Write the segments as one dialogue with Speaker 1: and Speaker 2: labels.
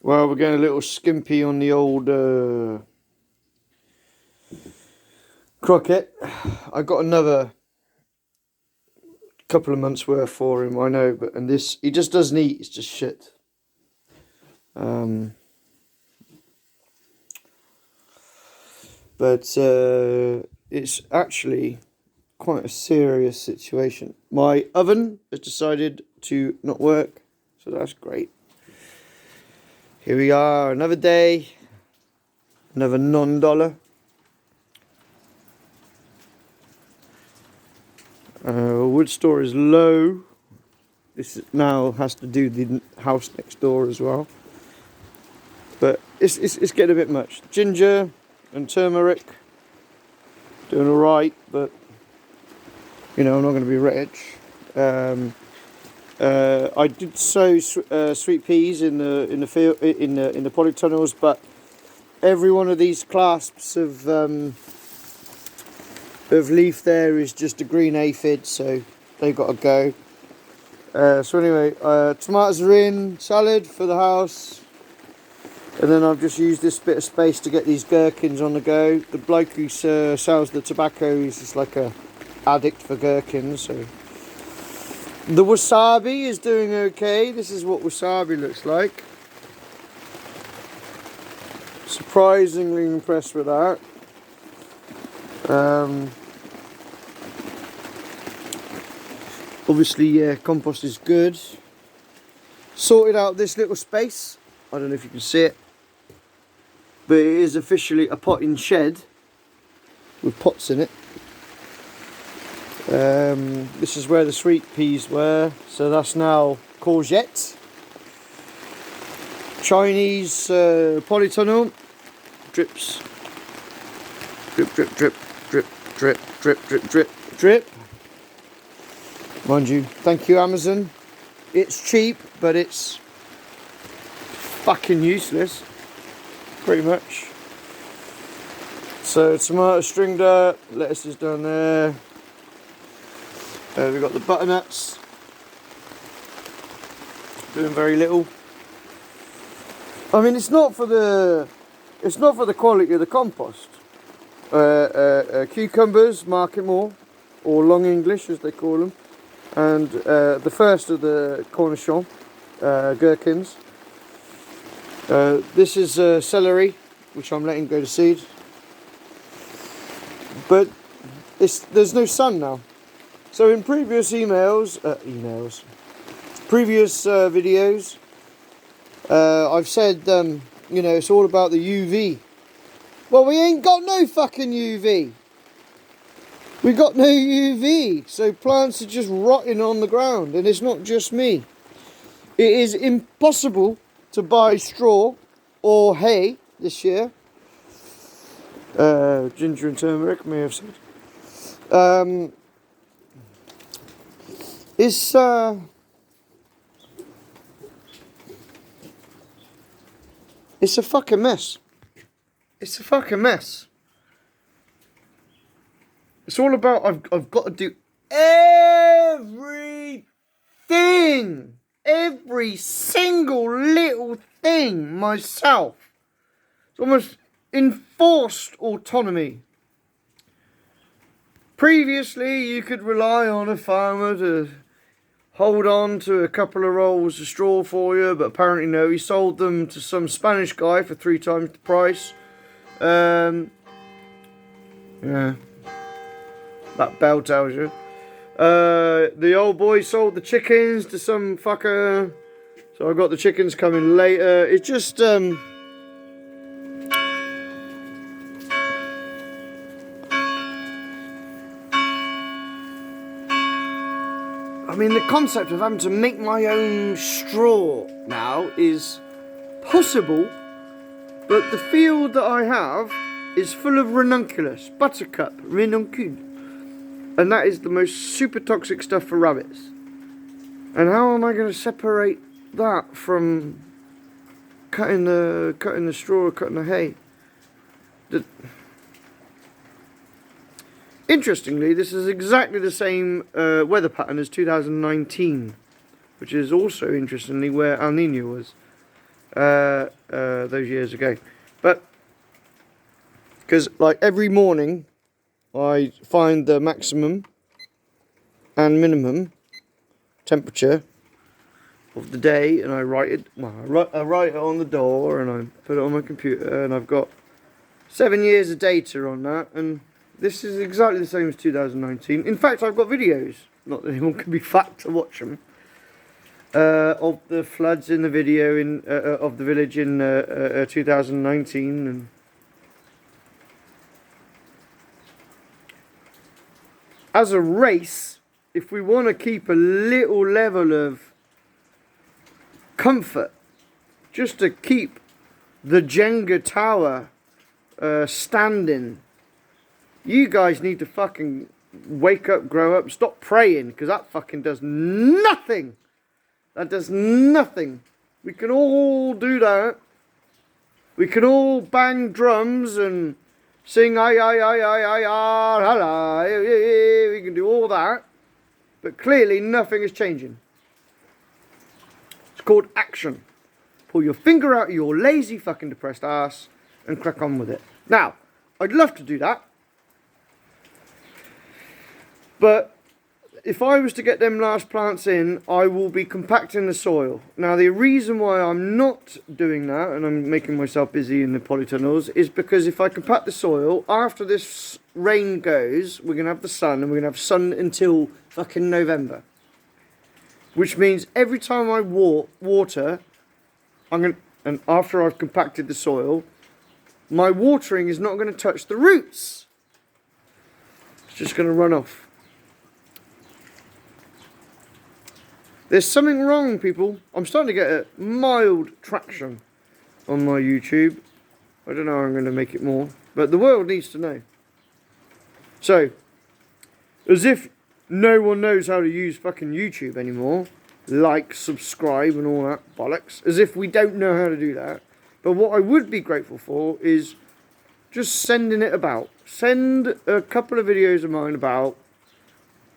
Speaker 1: Well, we're getting a little skimpy on the old croquet. I got another couple of months worth for him, I know, but and this he just doesn't eat. It's just shit. But it's actually quite a serious situation. My oven has decided to not work, so that's great. Here we are, another day, another non-dollar. Wood store is low. This now has to do the house next door as well. But it's getting a bit much. Ginger and turmeric doing alright, but you know, I'm not going to be rich. I did sow sweet peas in the field in the polytunnels, but every one of these clasps of leaf there is just a green aphid, so they've got to go. So anyway, tomatoes are in, salad for the house, and then I've just used this bit of space to get these gherkins on the go. The bloke who sells the tobacco is just like a addict for gherkins, so. The wasabi is doing okay. This is what wasabi looks like. Surprisingly impressed with that. Obviously, compost is good. Sorted out this little space. I don't know if you can see it, but it is officially a potting shed with pots in it. This is where the sweet peas were, so that's now courgette. Chinese polytunnel drips. Drip, drip, drip, drip, drip, drip, drip, drip, drip. Mind you, thank you Amazon. It's cheap, but it's fucking useless, pretty much. So tomato string dirt, lettuce is down there. We've got the butternuts, doing very little. I mean, it's not for the quality of the compost. Cucumbers, Market More, or Long English as they call them, and the first of the Cornichon gherkins. This is celery, which I'm letting go to seed, but there's no sun now. So in previous previous videos, I've said, you know, it's all about the UV. Well, we ain't got no fucking UV. We got no UV, so plants are just rotting on the ground, and it's not just me. It is impossible to buy straw or hay this year. Ginger and turmeric, may have said. It's a fucking mess. It's a fucking mess. It's all about I've got to do everything, every single little thing myself. It's almost enforced autonomy. Previously, you could rely on a farmer to hold on to a couple of rolls of straw for you, but apparently no, he sold them to some Spanish guy for 3 times the price. Yeah, that bell tells you. The old boy sold the chickens to some fucker, so I got the chickens coming later. It's just I mean, the concept of having to make my own straw now is possible, but the field that I have is full of ranunculus, buttercup, ranuncule, and that is the most super toxic stuff for rabbits. And how am I going to separate that from cutting the straw or cutting the hay? Interestingly, this is exactly the same weather pattern as 2019, which is also interestingly where El Nino was. those years ago. But because like every morning I find the maximum and minimum temperature of the day, and I write it. Well, I write it on the door, and I put it on my computer, and I've got 7 years of data on that. And this is exactly the same as 2019. In fact, I've got videos. Not that anyone can be fat to watch them. Of the floods in the video of the village in 2019, and as a race, if we want to keep a little level of comfort, just to keep the Jenga tower standing, you guys need to fucking wake up, grow up, stop praying, because that fucking does nothing. That does nothing. We can all do that. We can all bang drums and sing ay ay ay ay ay ay ay. We can do all that, but clearly nothing is changing. It's called action. Pull your finger out of your lazy fucking depressed ass and crack on with it. Now, I'd love to do that, but if I was to get them last plants in, I will be compacting the soil. Now, the reason why I'm not doing that, and I'm making myself busy in the polytunnels, is because if I compact the soil, after this rain goes, we're going to have the sun, and we're going to have sun until fucking November. Which means every time I water, and after I've compacted the soil, my watering is not going to touch the roots. It's just going to run off. There's something wrong, people. I'm starting to get a mild traction on my YouTube. I don't know how I'm going to make it more, but the world needs to know. So, as if no one knows how to use fucking YouTube anymore, like, subscribe and all that bollocks, as if we don't know how to do that. But what I would be grateful for is just sending it about. Send a couple of videos of mine about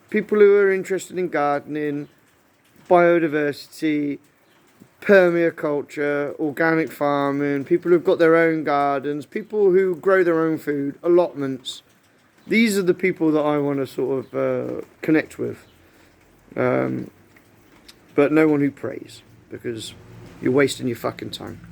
Speaker 1: people who are interested in gardening, biodiversity, permaculture, organic farming, people who've got their own gardens, people who grow their own food, allotments. These are the people that I want to sort of connect with. But no one who prays, because you're wasting your fucking time.